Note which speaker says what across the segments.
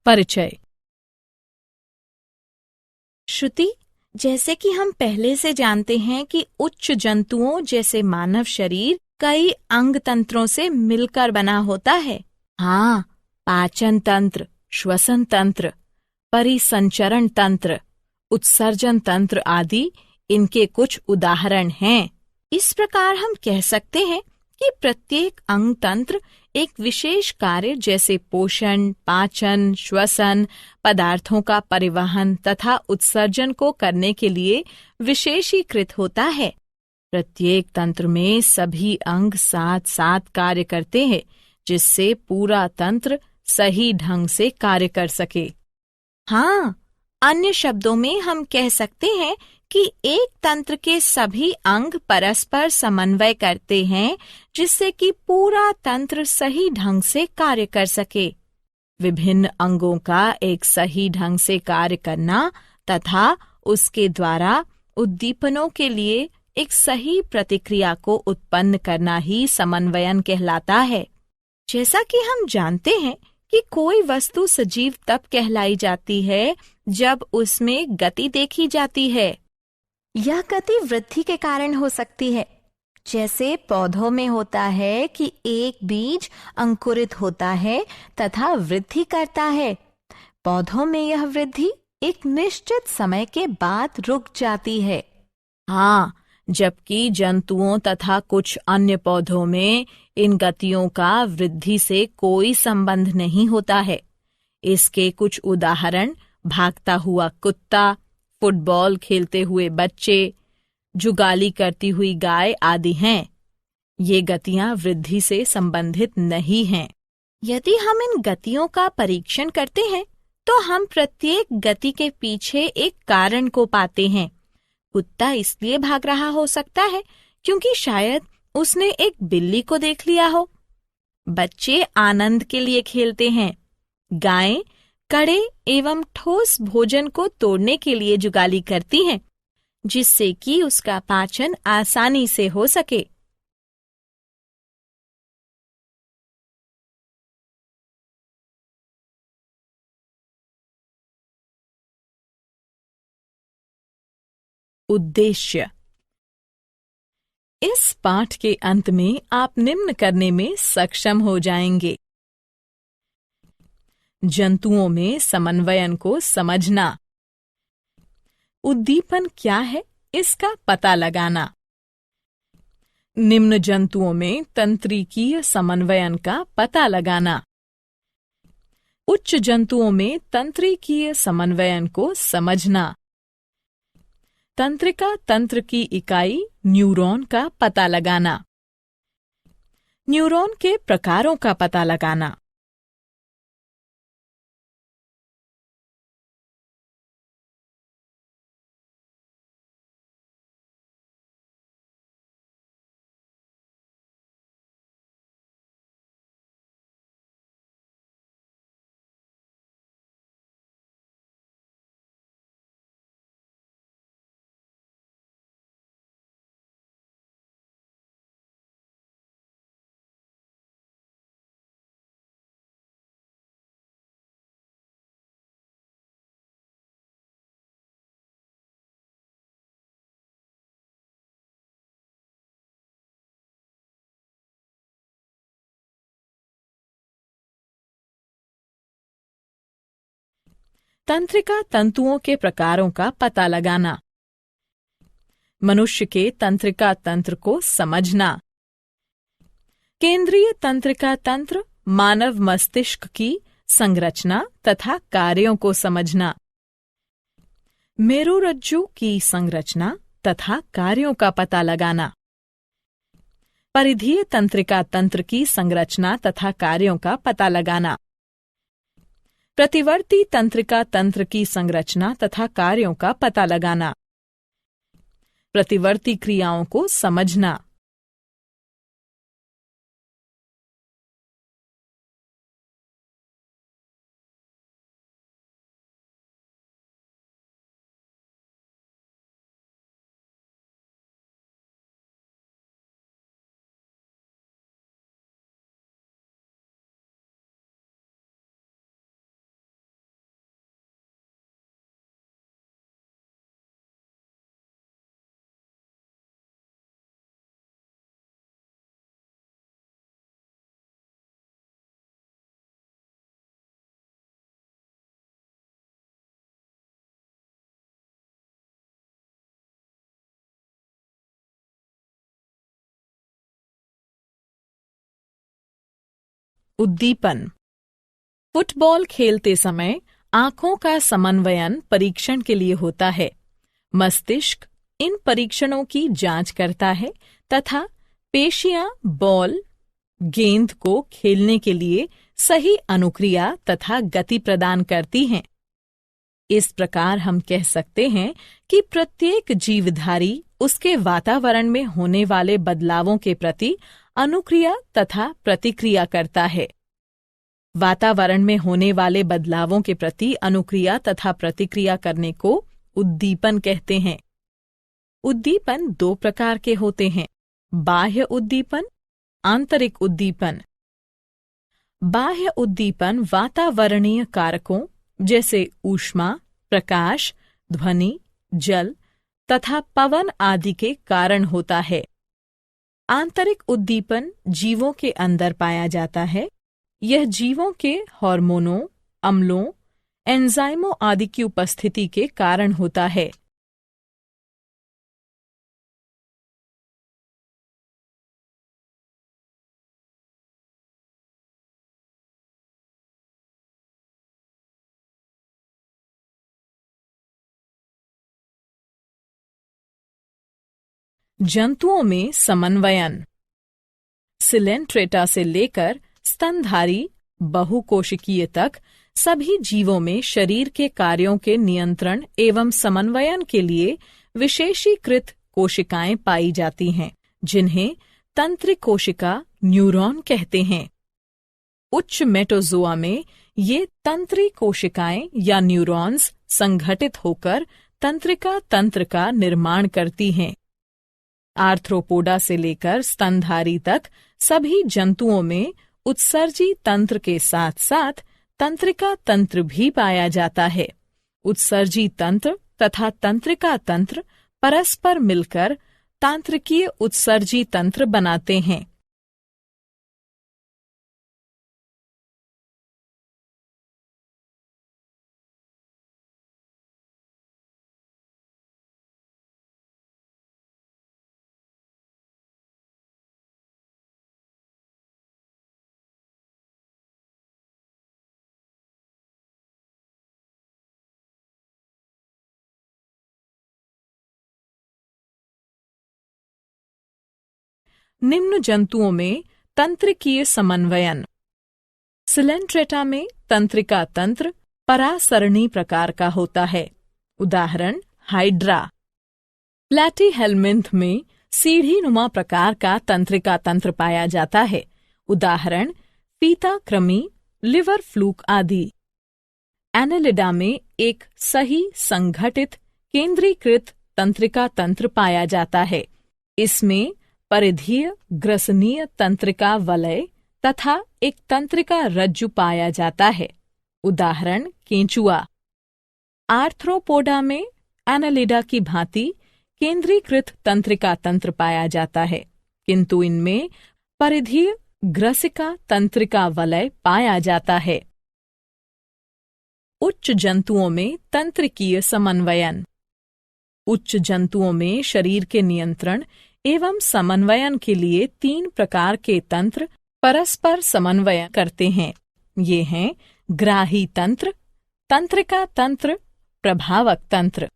Speaker 1: परिचय।
Speaker 2: श्रुति, जैसे कि हम पहले से जानते हैं कि उच्च जंतुओं जैसे मानव शरीर कई अंग तंत्रों से मिलकर बना होता है। हाँ, पाचन तंत्र, श्वसन तंत्र, परिसंचरण तंत्र, उत्सर्जन तंत्र आदि इनके कुछ उदाहरण हैं। इस प्रकार हम कह सकते हैं कि प्रत्येक अंग तंत्र एक विशेष कार्य जैसे पोषण, पाचन, श्वसन, पदार्थों का परिवहन तथा उत्सर्जन को करने के लिए विशेषीकृत होता है। प्रत्येक तंत्र में सभी अंग साथ साथ कार्य करते हैं, जिससे पूरा तंत्र सही ढंग से कार्य कर सके। हाँ, अन्य शब्दों में हम कह सकते हैं कि एक तंत्र के सभी अंग परस्पर समन्वय करते हैं, जिससे कि पूरा तंत्र सही ढंग से कार्य कर सके। विभिन्न अंगों का एक सही ढंग से कार्य करना तथा उसके द्वारा उद्दीपनों के लिए एक सही प्रतिक्रिया को उत्पन्न करना ही समन्वयन कहलाता है। जैसा कि हम जानते हैं कि कोई वस्तु सजीव तब कहलाई जाती है जब उसमें गति देखी जाती है। यह गति वृद्धि के कारण हो सकती है, जैसे पौधों में होता है कि एक बीज अंकुरित होता है तथा वृद्धि करता है। पौधों में यह वृद्धि एक निश्चित समय के बाद रुक जाती है। हाँ, जबकि जंतुओं तथा कुछ अन्य पौधों में इन गतियों का वृद्धि से कोई संबंध नहीं होता है। इसके कुछ उदाहरण भागता हुआ कुत्ता, फुटबॉल खेलते हुए बच्चे, जुगाली करती हुई गाय आदि हैं। ये गतियां वृद्धि से संबंधित नहीं हैं। यदि हम इन गतियों का परीक्षण करते हैं तो हम प्रत्येक गति के पीछे एक कारण को पाते हैं। कुत्ता इसलिए भाग रहा हो सकता है क्योंकि शायद उसने एक बिल्ली को देख लिया हो। बच्चे आनंद के लिए खेलते हैं। गायें कड़े एवं ठोस भोजन को तोड़ने के लिए जुगाली करती हैं, जिससे कि उसका पाचन आसानी से हो सके। उद्देश्य। इस पाठ के अंत में आप निम्न करने में सक्षम हो जाएंगे। जंतुओं में समन्वयन को समझना। उद्दीपन क्या है, इसका पता लगाना। निम्न जंतुओं में तंत्रिकीय समन्वयन का पता लगाना। उच्च जंतुओं में तंत्रिकीय समन्वयन को समझना। तंत्रिका तंत्र की इकाई न्यूरॉन का पता लगाना। न्यूरॉन के प्रकारों का पता लगाना। तंत्रिका तंतुओं के प्रकारों का पता लगाना। मनुष्य के तंत्रिका तंत्र को समझना। केंद्रीय तंत्रिका तंत्र मानव मस्तिष्क की संरचना तथा कार्यों को समझना। मेरुरज्जु की संरचना तथा कार्यों का पता लगाना। परिधीय तंत्रिका तंत्र की संरचना तथा कार्यों का पता लगाना। प्रतिवर्ती तंत्रिका तंत्र की संरचना तथा कार्यों का पता लगाना। प्रतिवर्ती क्रियाओं को समझना। उद्दीपन। फुटबॉल खेलते समय आंखों का समन्वयन परीक्षण के लिए होता है। मस्तिष्क इन परीक्षणों की जांच करता है तथा पेशियां बॉल गेंद को खेलने के लिए सही अनुक्रिया तथा गति प्रदान करती हैं। इस प्रकार हम कह सकते हैं कि प्रत्येक जीवधारी उसके वातावरण में होने वाले बदलावों के प्रति अनुक्रिया तथा प्रतिक्रिया करता है। वातावरण में होने वाले बदलावों के प्रति अनुक्रिया तथा प्रतिक्रिया करने को उद्दीपन कहते हैं। उद्दीपन दो प्रकार के होते हैं, बाह्य उद्दीपन, आंतरिक उद्दीपन। बाह्य उद्दीपन वातावरणीय कारकों जैसे ऊष्मा, प्रकाश, ध्वनि, जल तथा पवन आदि के कारण होता है। आंतरिक उद्दीपन जीवों के अंदर पाया जाता है। यह जीवों के हार्मोनों, अम्लों, एंजाइमों आदि की उपस्थिति के कारण होता है। जंतुओं में समन्वयन। सिलेंट्रेटा से लेकर स्तनधारी बहुकोशिकीय तक सभी जीवों में शरीर के कार्यों के नियंत्रण एवं समन्वयन के लिए विशेषीकृत कोशिकाएं पाई जाती हैं, जिन्हें तंत्रिक कोशिका न्यूरॉन कहते हैं। उच्च मेटोजोआ में ये तंत्रिक कोशिकाएं या न्यूरॉन्स संगठित होकर तंत्रिका तंत्र का निर्माण करती हैं। आर्थ्रोपोडा से लेकर स्तनधारी तक सभी जंतुओं में उत्सर्जी तंत्र के साथ साथ तंत्रिका तंत्र भी पाया जाता है। उत्सर्जी तंत्र तथा तंत्रिका तंत्र परस्पर मिलकर तांत्रिकीय उत्सर्जी तंत्र बनाते हैं। निम्न जंतुओं में तंत्रिकीय समन्वयन। सिलेंट्रेटा में तंत्रिका तंत्र परासरणी प्रकार का होता है। उदाहरण हाइड्रा। प्लैटीहेल्मिंथ में सीढ़ीनुमा प्रकार का तंत्रिका तंत्र पाया जाता है। उदाहरण फीता कृमि, लिवर फ्लूक आदि। एनेलिडा में एक सही संगठित केंद्रीकृत तंत्रिका तंत्र पाया जाता है। इसमें परिधीय ग्रसनीय तंत्रिका वलय तथा एक तंत्रिका रज्जु पाया जाता है। उदाहरण केंचुआ। आर्थ्रोपोडा में एनालिडा की भांति केंद्रीकृत तंत्रिका तंत्र पाया जाता है, किंतु इनमें परिधीय ग्रसिका तंत्रिका वलय पाया जाता है। उच्च जंतुओं में तंत्रिकीय समन्वयन। उच्च जंतुओं में शरीर के नियंत्रण एवं समन्वयन के लिए 3 प्रकार के तंत्र परस्पर समन्वय करते हैं। ये हैं ग्राही तंत्र, तंत्रिका तंत्र, प्रभावक तंत्र।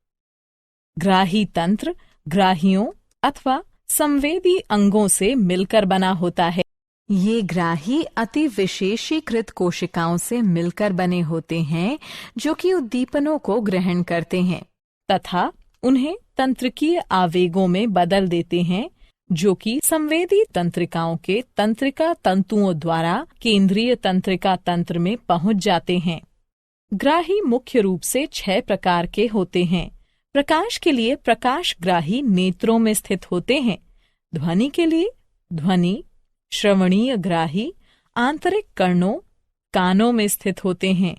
Speaker 2: ग्राही तंत्र ग्राहियों अथवा संवेदी अंगों से मिलकर बना होता है। ये ग्राही अति विशेषीकृत कोशिकाओं से मिलकर बने होते हैं, जो कि उद्दीपनों को ग्रहण करते हैं तथा उन्हें तंत्रिकीय आवेगों में बदल देते हैं, जो कि संवेदी तंत्रिकाओं के तंत्रिका तंतुओं द्वारा केंद्रीय तंत्रिका तंत्र में पहुंच जाते हैं। ग्राही मुख्य रूप से 6 प्रकार के होते हैं। प्रकाश के लिए प्रकाशग्राही नेत्रों में स्थित होते हैं। ध्वनि के लिए ध्वनि, श्रवणीय ग्राही आंतरिक कर्णों कानों में स्थित होते हैं।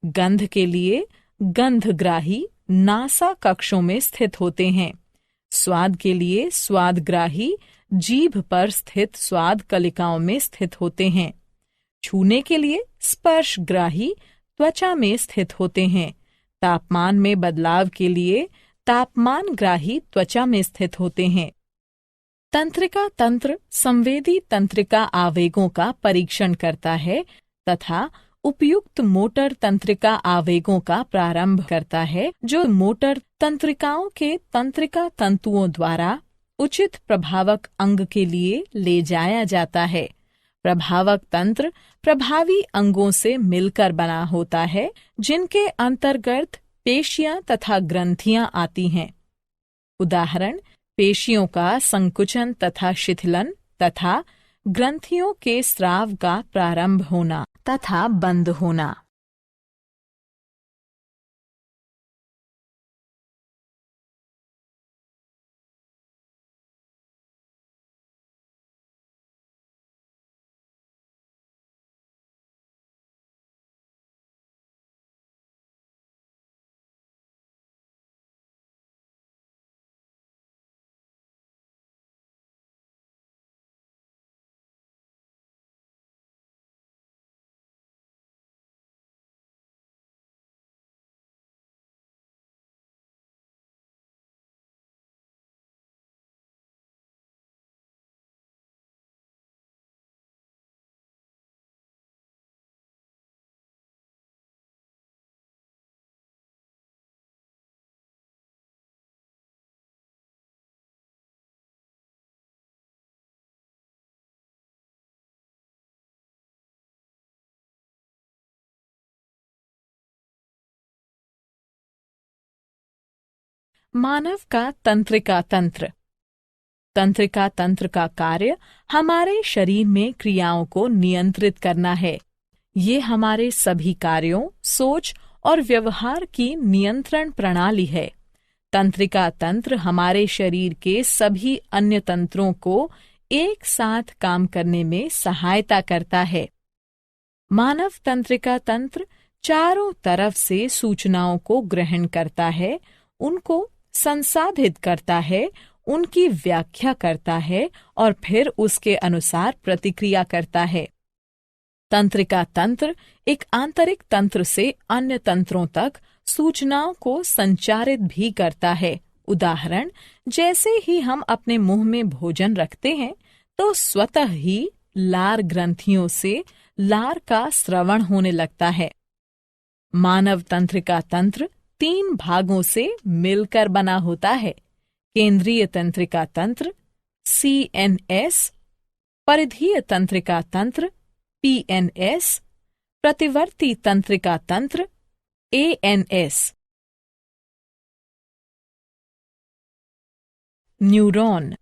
Speaker 2: गंध के लिए गंधग्राही नासा कक्षों में स्थित होते हैं। स्वाद के लिए स्वादग्राही जीभ पर स्थित स्वाद कलिकाओं में स्थित होते हैं। छूने के लिए स्पर्शग्राही त्वचा में स्थित होते हैं। तापमान में बदलाव के लिए तापमानग्राही त्वचा में स्थित होते हैं। तंत्रिका तंत्र संवेदी तंत्रिका आवेगों का परीक्षण करता है तथा उपयुक्त मोटर तंत्रिका आवेगों का प्रारंभ करता है, जो मोटर तंत्रिकाओं के तंत्रिका तंतुओं द्वारा उचित प्रभावक अंग के लिए ले जाया जाता है। प्रभावक तंत्र प्रभावी अंगों से मिलकर बना होता है, जिनके अंतर्गत पेशियां तथा ग्रंथियां आती हैं। उदाहरण, पेशियों का संकुचन तथा शिथिलन तथा ग्रंथियों के स्राव का प्रारंभ होना तथा बंद होना। मानव का तंत्रिका तंत्र। तंत्रिका तंत्र का कार्य हमारे शरीर में क्रियाओं को नियंत्रित करना है। ये हमारे सभी कार्यों, सोच और व्यवहार की नियंत्रण प्रणाली है। तंत्रिका तंत्र हमारे शरीर के सभी अन्य तंत्रों को एक साथ काम करने में सहायता करता है। मानव तंत्रिका तंत्र चारों तरफ से सूचनाओं को ग्रहण करता है, उनको संसाधित करता है, उनकी व्याख्या करता है और फिर उसके अनुसार प्रतिक्रिया करता है। तंत्रिका तंत्र एक आंतरिक तंत्र से अन्य तंत्रों तक सूचनाओं को संचारित भी करता है। उदाहरण, जैसे ही हम अपने मुंह में भोजन रखते हैं तो स्वतः ही लार ग्रंथियों से लार का स्रवण होने लगता है। मानव तंत्रिका तंत्र 3 भागों से मिलकर बना होता है। केंद्रीय तंत्रिका तंत्र CNS, परिधीय तंत्रिका तंत्र PNS, प्रतिवर्ती तंत्रिका तंत्र ANS। न्यूरॉन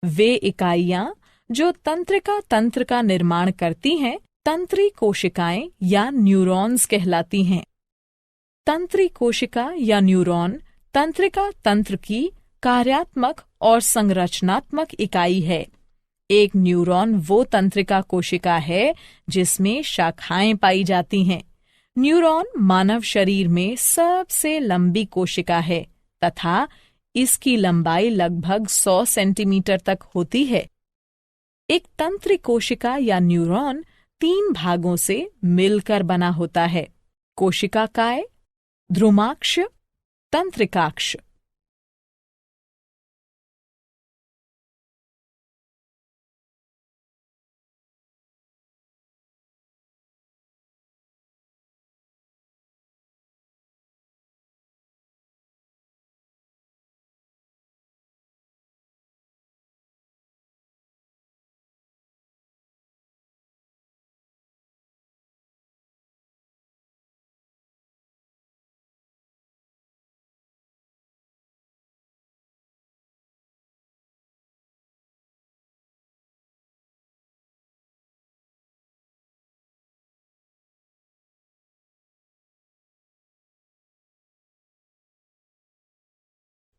Speaker 2: वे इकाइयां जो तंत्रिका तंत्र का निर्माण करती हैं, तंत्री कोशिकाएं या न्यूरॉन्स कहलाती हैं। तंत्री कोशिका या न्यूरॉन तंत्रिका तंत्र की कार्यात्मक और संरचनात्मक इकाई है। एक न्यूरॉन वो तंत्रिका कोशिका है जिसमें शाखाएं पाई जाती हैं। न्यूरॉन मानव शरीर में सबसे लंबी कोशिका है तथा इसकी लंबाई लगभग 100 सेंटीमीटर तक होती है। एक तंत्री कोशिका या न्यूरॉन 3 भागों से मिलकर बना होता है। कोशिकाकाय, ध्रुमाक्ष, तंत्रिकाक्ष।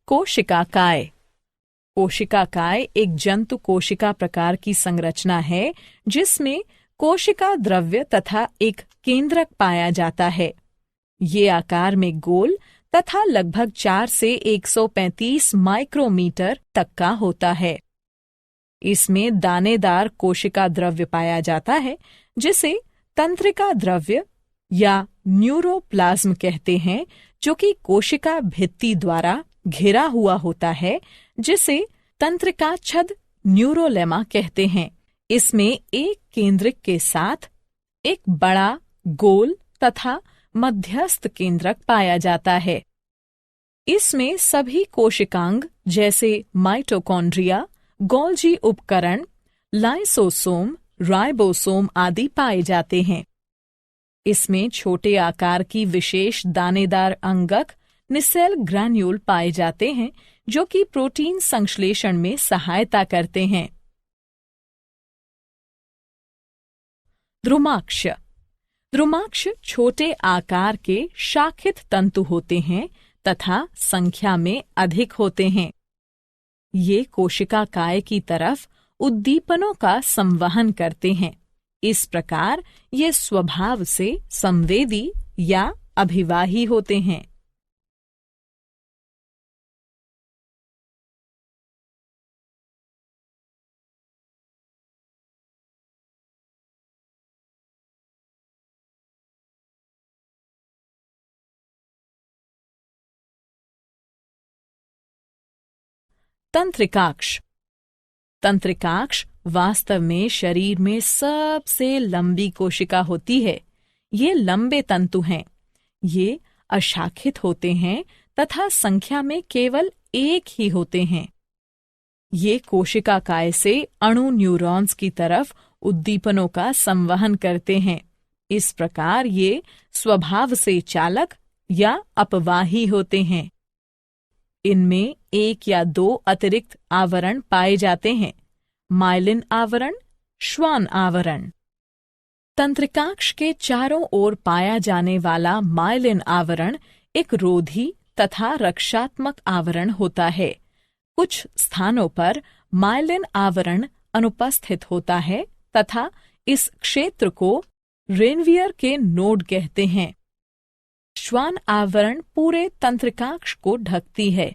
Speaker 2: कोशिकाकाय। कोशिकाकाय एक जंतु कोशिका प्रकार की संरचना है जिसमें कोशिका द्रव्य तथा एक केंद्रक पाया जाता है। ये आकार में गोल तथा लगभग 4 से 135 माइक्रोमीटर तक का होता है। इसमें दानेदार कोशिका द्रव्य पाया जाता है जिसे तंत्रिका द्रव्य या न्यूरोप्लाज्म कहते हैं, जो कि कोशिका भित्ति द्वारा घिरा हुआ होता है, जिसे तंत्रिका छद न्यूरोलेमा कहते हैं। इसमें एक केंद्रक के साथ एक बड़ा गोल तथा मध्यस्थ केंद्रक पाया जाता है। इसमें सभी कोशिकांग जैसे माइटोकॉन्ड्रिया, गोल्जी उपकरण, लाइसोसोम, राइबोसोम आदि पाए जाते हैं। इसमें छोटे आकार की विशेष दानेदार अंगक निसेल ग्रैन्यूल पाए जाते हैं जो कि प्रोटीन संश्लेषण में सहायता करते हैं। द्रुमाक्ष। द्रुमाक्ष छोटे आकार के शाखित तंतु होते हैं तथा संख्या में अधिक होते हैं। ये कोशिका काय की तरफ उद्दीपनों का संवहन करते हैं। इस प्रकार ये स्वभाव से संवेदी या अभिवाही होते हैं। तंत्रिकाक्ष। तंत्रिकाक्ष वास्तव में शरीर में सबसे लंबी कोशिका होती है। ये लंबे तंतु हैं। ये अशाखित होते हैं तथा संख्या में केवल एक ही होते हैं। ये कोशिका काय से अणु न्यूरॉन्स की तरफ उद्दीपनों का संवहन करते हैं। इस प्रकार ये स्वभाव से चालक या अपवाही होते हैं। इनमें एक या दो अतिरिक्त आवरण पाए जाते हैं, माइलिन आवरण, श्वान आवरण। तंत्रिकाक्ष के चारों ओर पाया जाने वाला माइलिन आवरण एक रोधी तथा रक्षात्मक आवरण होता है। कुछ स्थानों पर माइलिन आवरण अनुपस्थित होता है तथा इस क्षेत्र को रेनवियर के नोड कहते हैं। श्वान आवरण पूरे तंत्रिकाक्ष को ढकती है।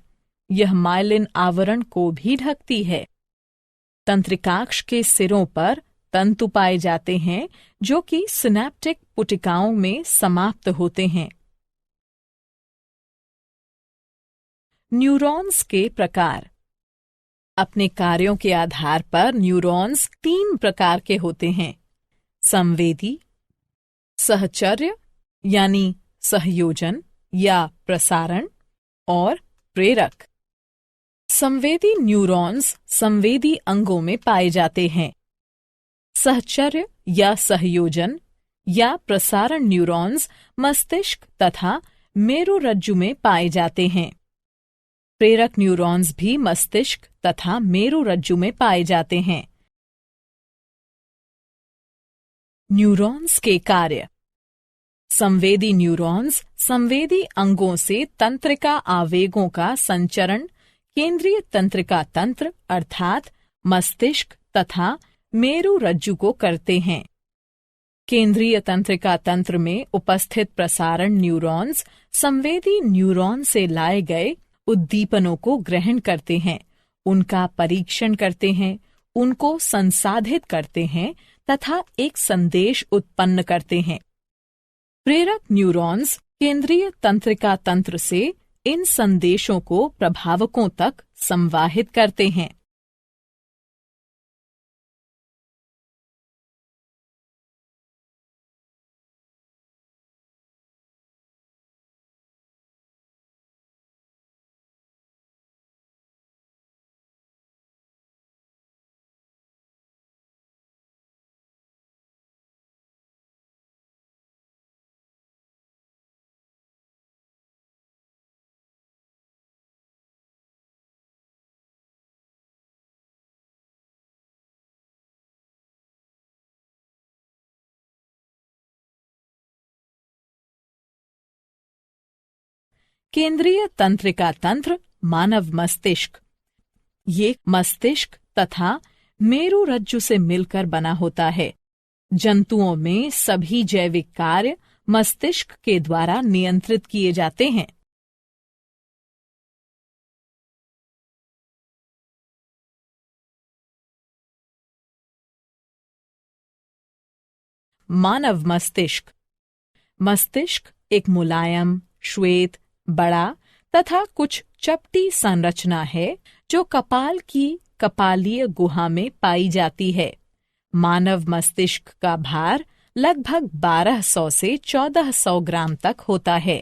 Speaker 2: यह माइलिन आवरण को भी ढकती है। तंत्रिकाक्ष के सिरों पर तंतु पाए जाते हैं जो कि सिनेप्टिक पुटिकाओं में समाप्त होते हैं। न्यूरॉन्स के प्रकार। अपने कार्यों के आधार पर न्यूरॉन्स 3 प्रकार के होते हैं: संवेदी, सहचर्य यानी सहयोजन या प्रसारण, और प्रेरक। संवेदी न्यूरॉन्स संवेदी अंगों में पाए जाते हैं। सहचर्य या सहयोजन या प्रसारण न्यूरॉन्स मस्तिष्क तथा मेरुरज्जु में पाए जाते हैं। प्रेरक न्यूरॉन्स भी मस्तिष्क तथा मेरुरज्जु में पाए जाते हैं। न्यूरॉन्स के कार्य। संवेदी न्यूरॉन्स संवेदी अंगों से तंत्रिका आवेगों का संचरण केंद्रीय तंत्रिका तंत्र अर्थात मस्तिष्क तथा मेरुरज्जु को करते हैं। केंद्रीय तंत्रिका तंत्र में उपस्थित प्रसारण न्यूरॉन्स संवेदी न्यूरॉन से लाए गए उद्दीपनों को ग्रहण करते हैं, उनका परीक्षण करते हैं, उनको संसाधित करते हैं तथा एक संदेश उत्पन्न करते हैं। प्रेरक न्यूरॉन्स केंद्रीय तंत्रिका तंत्र से इन संदेशों को प्रभावकों तक संवाहित करते हैं। केंद्रीय तंत्रिका तंत्र मानव मस्तिष्क। ये मस्तिष्क तथा मेरुरज्जु से मिलकर बना होता है। जंतुओं में सभी जैविक कार्य मस्तिष्क के द्वारा नियंत्रित किए जाते हैं। मानव मस्तिष्क। मस्तिष्क एक मुलायम, श्वेत, बड़ा तथा कुछ चपटी संरचना है जो कपाल की कपालीय गुहा में पाई जाती है। मानव मस्तिष्क का भार लगभग 1200 से 1400 ग्राम तक होता है।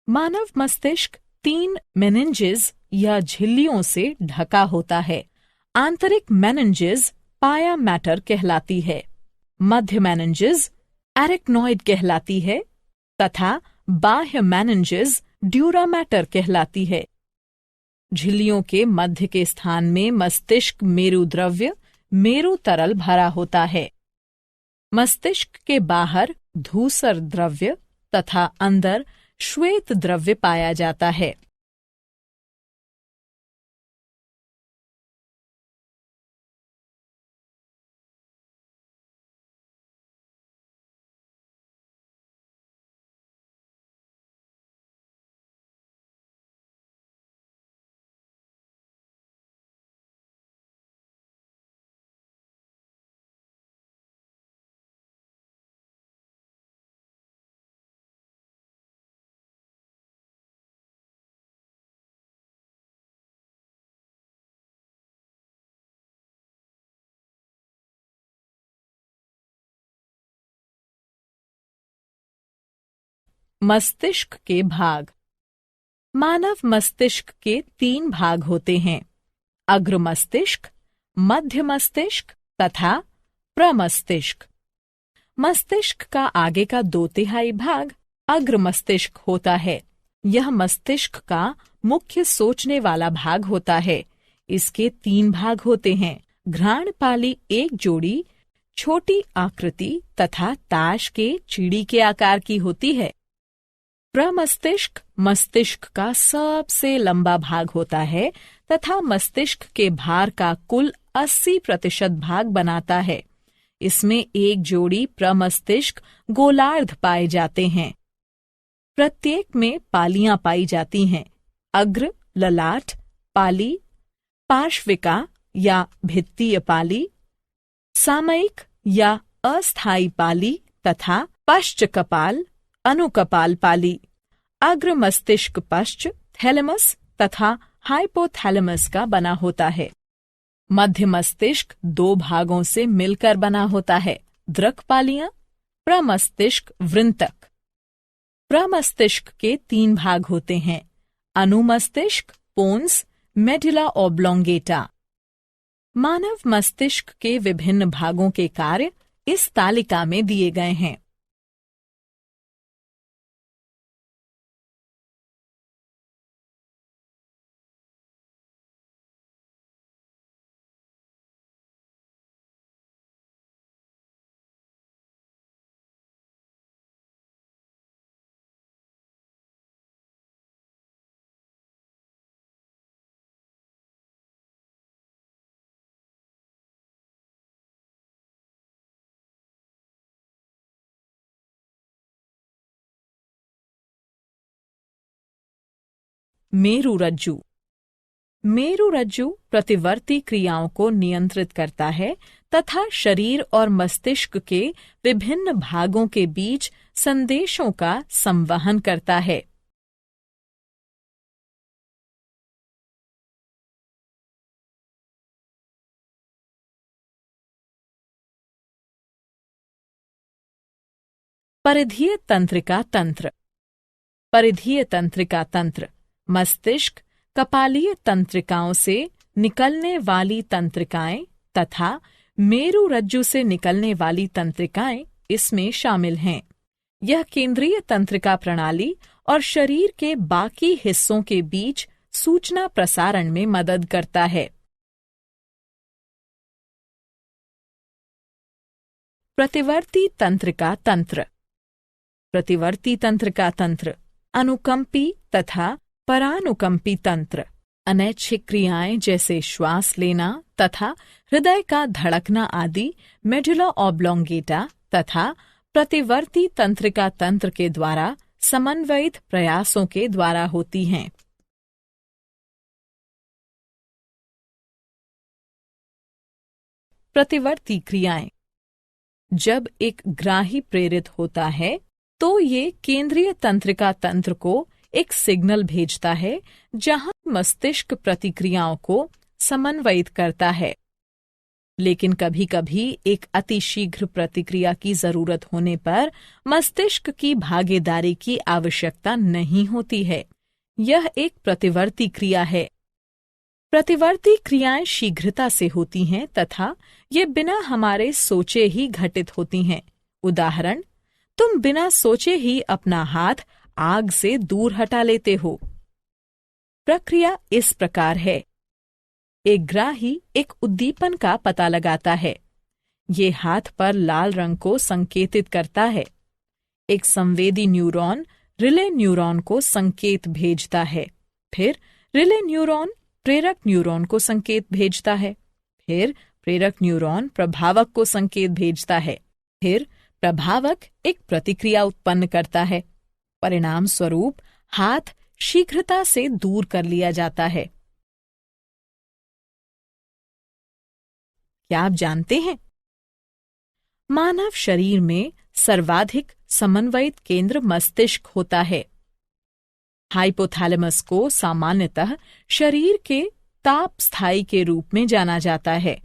Speaker 2: मानव मस्तिष्क 3 मेनिन्जेस या झिल्लियों से ढका होता है। आंतरिक मेनिन्जेस पाया मैटर कहलाती है, मध्य मेनिन्जेस एरिक्नॉइड कहलाती है तथा बाह्य मेनिन्जेस ड्यूरा मैटर कहलाती है। झिल्लियों के मध्य के स्थान में मस्तिष्क मेरु द्रव्य मेरु तरल भरा होता है। मस्तिष्क के बाहर धूसर द्रव्य तथा अंदर श्वेत द्रव्य पाया जाता है। मस्तिष्क के भाग। मानव मस्तिष्क के 3 भाग होते हैं, अग्र मस्तिष्क, मध्य मस्तिष्क तथा प्रमस्तिष्क। मस्तिष्क का आगे का 2/3 भाग अग्र मस्तिष्क होता है। यह मस्तिष्क का मुख्य सोचने वाला भाग होता है। इसके 3 भाग होते हैं, घ्राणपाली एक जोड़ी छोटी आकृति तथा ताश के चिड़ी के आकार की होती है। प्रमस्तिष्क मस्तिष्क का सबसे लंबा भाग होता है तथा मस्तिष्क के भार का कुल 80% भाग बनाता है। इसमें एक जोड़ी प्रमस्तिष्क गोलार्ध पाए जाते हैं। प्रत्येक में पालियां पाई जाती हैं, अग्र, ललाट, पाली, पार्श्विका या भित्तीय पाली, सामयिक या अस्थायी पाली तथा पश्च कपाल, अनुकपाल पाली। अग्र मस्तिष्क पश्च, थैलेमस तथा हाइपोथैलेमस का बना होता है। मध्य मस्तिष्क 2 भागों से मिलकर बना होता है, द्रक पालियां, प्रमस्तिष्क वृंतक। प्रमस्तिष्क के 3 भाग होते हैं, अनुमस्तिष्क, पोन्स, मेडुला ऑब्लोंगेटा। मानव मस्तिष्क के विभिन्न भागों के कार्य इस तालिका में दिए गए हैं। मेरुरज्जु। मेरुरज्जु प्रतिवर्ती क्रियाओं को नियंत्रित करता है तथा शरीर और मस्तिष्क के विभिन्न भागों के बीच संदेशों का संवहन करता है। परिधीय तंत्रिका तंत्र। परिधीय तंत्रिका तंत्र मस्तिष्क, कपालीय तंत्रिकाओं से निकलने वाली तंत्रिकाएं तथा मेरुरज्जु से निकलने वाली तंत्रिकाएं इसमें शामिल हैं। यह केंद्रीय तंत्रिका प्रणाली और शरीर के बाकी हिस्सों के बीच सूचना प्रसारण में मदद करता है। प्रतिवर्ती तंत्रिका तंत्र। प्रतिवर्ती तंत्रिका तंत्र अनुकंपी तथा परानुकंपी तंत्र अनैच्छिक क्रियाएं जैसे श्वास लेना तथा हृदय का धड़कना आदि मेडुला ऑब्लोंगेटा तथा प्रतिवर्ती तंत्रिका तंत्र के द्वारा समन्वयित प्रयासों के द्वारा होती हैं। प्रतिवर्ती क्रियाएं। जब एक ग्राही प्रेरित होता है तो ये केंद्रीय तंत्रिका तंत्र को एक सिग्नल भेजता है जहां मस्तिष्क प्रतिक्रियाओं को समन्वयित करता है। लेकिन कभी कभी एक अतिशीघ्र प्रतिक्रिया की जरूरत होने पर मस्तिष्क की भागीदारी की आवश्यकता नहीं होती है। यह एक प्रतिवर्ती क्रिया है। प्रतिवर्ती क्रियाएं शीघ्रता से होती हैं तथा ये बिना हमारे सोचे ही घटित होती हैं। उदाहरण, तुम बिना सोचे ही अपना हाथ आग से दूर हटा लेते हो। प्रक्रिया इस प्रकार है। एक ग्राही एक उद्दीपन का पता लगाता है। ये हाथ पर लाल रंग को संकेतित करता है। एक संवेदी न्यूरॉन रिले न्यूरॉन को संकेत भेजता है। फिर रिले न्यूरॉन प्रेरक न्यूरॉन को संकेत भेजता है। फिर प्रेरक न्यूरॉन प्रभावक को संकेत भेजता है। फिर प्रभावक एक प्रतिक्रिया उत्पन्न करता है। परिणाम स्वरूप हाथ शीघ्रता से दूर कर लिया जाता है। क्या आप जानते हैं? मानव शरीर में सर्वाधिक समन्वयित केंद्र मस्तिष्क होता है। हाइपोथैलेमस को सामान्यतः शरीर के ताप स्थायी के रूप में जाना जाता है।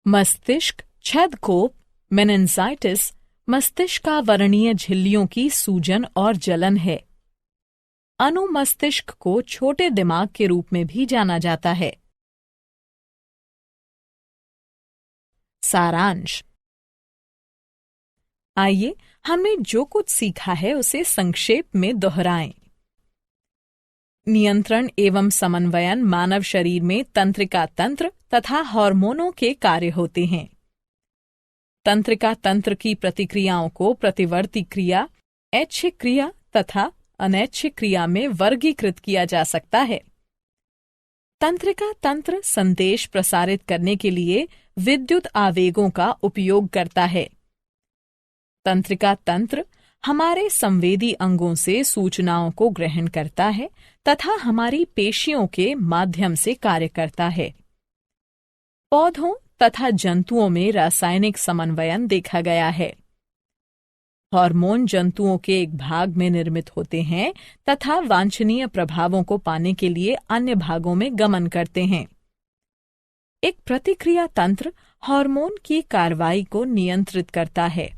Speaker 2: मस्तिष्क छेदकोप मेनिंजाइटिस मस्तिष्कावरणीय झिल्लियों की सूजन और जलन है। अनुमस्तिष्क को छोटे दिमाग के रूप में भी जाना जाता है। सारांश। आइए हमने जो कुछ सीखा है उसे संक्षेप में दोहराएं। नियंत्रण एवं समन्वयन मानव शरीर में तंत्रिका तंत्र तथा हार्मोनों के कार्य होते हैं। तंत्रिका तंत्र की प्रतिक्रियाओं को प्रतिवर्ती क्रिया, ऐच्छिक क्रिया तथा अनैच्छिक क्रिया में वर्गीकृत किया जा सकता है। तंत्रिका तंत्र संदेश प्रसारित करने के लिए विद्युत आवेगों का उपयोग करता है। तंत्रिका तंत्र हमारे संवेदी अंगों से सूचनाओं को ग्रहण करता है तथा हमारी पेशियों के माध्यम से कार्य करता है। पौधों तथा जंतुओं में रासायनिक समन्वयन देखा गया है। हार्मोन जंतुओं के एक भाग में निर्मित होते हैं तथा वांछनीय प्रभावों को पाने के लिए अन्य भागों में गमन करते हैं। एक प्रतिक्रिया तंत्र हार्मोन की कार्रवाई को नियंत्रित करता है।